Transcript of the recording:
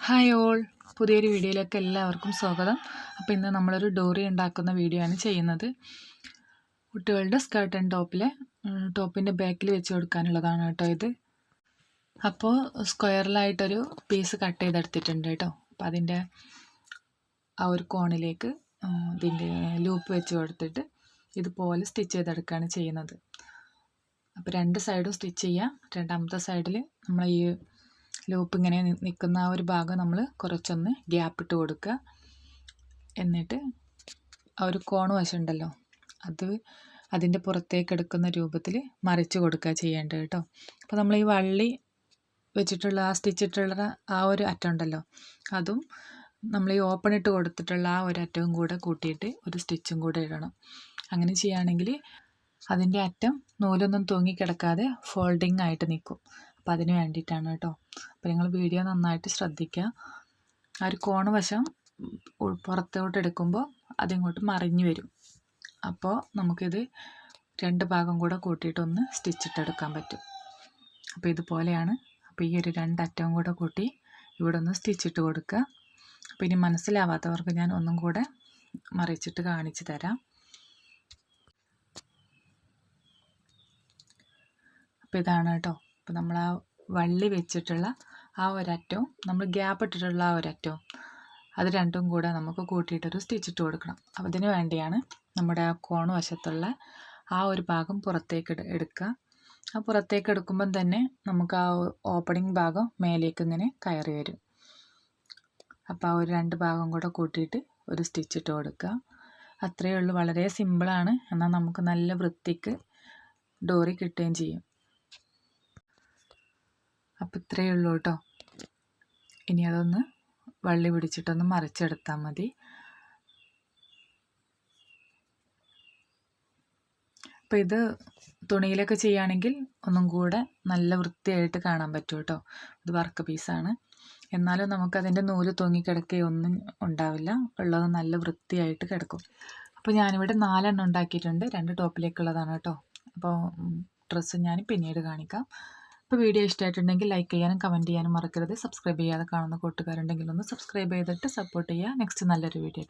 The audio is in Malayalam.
ഹായ് ഓൾ, പുതിയൊരു വീഡിയോയിലേക്ക് എല്ലാവർക്കും സ്വാഗതം. അപ്പോൾ ഇന്ന് നമ്മളൊരു ഡോറി ഉണ്ടാക്കുന്ന വീഡിയോ ആണ് ചെയ്യുന്നത്. കുട്ടികളുടെ സ്കേർട്ട് ആൻഡ് ടോപ്പിൻ്റെ ബാക്കിൽ വെച്ച് കൊടുക്കാനുള്ളതാണ് കേട്ടോ ഇത്. അപ്പോൾ സ്ക്വയറിലായിട്ടൊരു പീസ് കട്ട് ചെയ്തെടുത്തിട്ടുണ്ട് കേട്ടോ. അപ്പോൾ അതിൻ്റെ ആ ഒരു കോണിലേക്ക് ഇതിൻ്റെ ലൂപ്പ് വെച്ച് കൊടുത്തിട്ട് ഇതുപോലെ സ്റ്റിച്ച് ചെയ്തെടുക്കുകയാണ് ചെയ്യുന്നത്. അപ്പോൾ രണ്ട് സൈഡും സ്റ്റിച്ച് ചെയ്യാം. രണ്ടാമത്തെ സൈഡിൽ നമ്മൾ ഈ ലൂപ്പ് ഇങ്ങനെ നിൽക്കുന്ന ആ ഒരു ഭാഗം നമ്മൾ കുറച്ചൊന്ന് ഗ്യാപ്പ് ഇട്ട് കൊടുക്കുക. എന്നിട്ട് ആ ഒരു കോണ് വശമുണ്ടല്ലോ അതിൻ്റെ പുറത്തേക്ക് എടുക്കുന്ന രൂപത്തിൽ മറിച്ച് കൊടുക്കുക ചെയ്യേണ്ടത് കേട്ടോ. അപ്പോൾ നമ്മൾ ഈ വള്ളി വെച്ചിട്ടുള്ള ആ സ്റ്റിച്ചിട്ടുള്ള ആ ഒരു അറ്റം ഉണ്ടല്ലോ, അതും നമ്മൾ ഈ ഓപ്പൺ ഇട്ട് കൊടുത്തിട്ടുള്ള ആ ഒരു അറ്റവും കൂടെ കൂട്ടിയിട്ട് ഒരു സ്റ്റിച്ചും കൂടെ ഇടണം. അങ്ങനെ ചെയ്യുകയാണെങ്കിൽ അതിൻ്റെ അറ്റം നൂലൊന്നും തൂങ്ങിക്കിടക്കാതെ ഫോൾഡിങ് ആയിട്ട് നിൽക്കും. അപ്പോൾ അതിന് വേണ്ടിയിട്ടാണ് കേട്ടോ. അപ്പോൾ നിങ്ങൾ വീഡിയോ നന്നായിട്ട് ശ്രദ്ധിക്കുക. ആ ഒരു കോണ് വശം പുറത്തോട്ട് എടുക്കുമ്പോൾ അതിങ്ങോട്ട് മറിഞ്ഞു വരും. അപ്പോൾ നമുക്കിത് രണ്ട് ഭാഗം കൂടെ കൂട്ടിയിട്ടൊന്ന് സ്റ്റിച്ചിട്ടെടുക്കാൻ പറ്റും. അപ്പോൾ ഇതുപോലെയാണ്. അപ്പോൾ ഈ ഒരു രണ്ടറ്റവും കൂടെ കൂട്ടി ഇവിടെ ഒന്ന് സ്റ്റിച്ചിട്ട് കൊടുക്കുക. അപ്പോൾ ഇനി മനസ്സിലാവാത്തവർക്ക് ഞാൻ ഒന്നും കൂടെ മറിച്ചിട്ട് കാണിച്ചു തരാം. അപ്പോൾ ഇതാണ് കേട്ടോ. അപ്പോൾ നമ്മൾ ആ വള്ളി വെച്ചിട്ടുള്ള ആ ഒരറ്റവും നമ്മൾ ഗ്യാപ്പ് ഇട്ടിട്ടുള്ള ആ ഒരറ്റവും അത് രണ്ടും കൂടെ നമുക്ക് കൂട്ടിയിട്ടൊരു സ്റ്റിച്ചിട്ട് കൊടുക്കണം. അപ്പോൾ അതിന് വേണ്ടിയാണ് നമ്മുടെ ആ കോണ് വശത്തുള്ള ആ ഒരു ഭാഗം പുറത്തേക്ക് എടുക്കുക. ആ പുറത്തേക്ക് എടുക്കുമ്പം തന്നെ നമുക്ക് ആ ഓപ്പണിംഗ് ഭാഗം മേലേക്ക് ഇങ്ങനെ കയറി വരും. അപ്പോൾ ആ ഒരു രണ്ട് ഭാഗം കൂടെ കൂട്ടിയിട്ട് ഒരു സ്റ്റിച്ചിട്ട് കൊടുക്കുക. അത്രയേ ഉള്ളൂ. വളരെ സിമ്പിളാണ്. എന്നാൽ നമുക്ക് നല്ല വൃത്തിക്ക് ഡോറി കിട്ടുകയും ചെയ്യും. അപ്പോൾ ഇത്രയേ ഉള്ളൂ കേട്ടോ. ഇനി അതൊന്ന് വള്ളി പിടിച്ചിട്ടൊന്ന് മറിച്ചെടുത്താൽ മതി. അപ്പോൾ ഇത് തുണിയിലൊക്കെ ചെയ്യുകയാണെങ്കിൽ ഒന്നും കൂടെ നല്ല വൃത്തിയായിട്ട് കാണാൻ പറ്റും കേട്ടോ. ഇത് വർക്ക് പീസാണ്. എന്നാലും നമുക്കതിൻ്റെ നൂല് തൂങ്ങിക്കിടക്കുകയൊന്നും ഉണ്ടാവില്ല. ഉള്ളത് നല്ല വൃത്തിയായിട്ട് കിടക്കും. അപ്പോൾ ഞാനിവിടെ 4 ഉണ്ടാക്കിയിട്ടുണ്ട്. 2 ടോപ്പിലേക്കുള്ളതാണ് കേട്ടോ. അപ്പോൾ ഡ്രസ്സ് ഞാൻ പിന്നീട് കാണിക്കാം. അപ്പോൾ വീഡിയോ ഇഷ്ടമായിട്ടുണ്ടെങ്കിൽ ലൈക്ക് ചെയ്യാനും കമൻറ്റ് ചെയ്യാനും മറക്കരുത്. സബ്സ്ക്രൈബ് ചെയ്യാതെ കാണുന്ന കൂട്ടുകാരുണ്ടെങ്കിൽ ഒന്ന് സബ്സ്ക്രൈബ് ചെയ്തിട്ട് സപ്പോർട്ട് ചെയ്യുക. നെക്സ്റ്റ് നല്ലൊരു വീഡിയോ ആയിട്ട്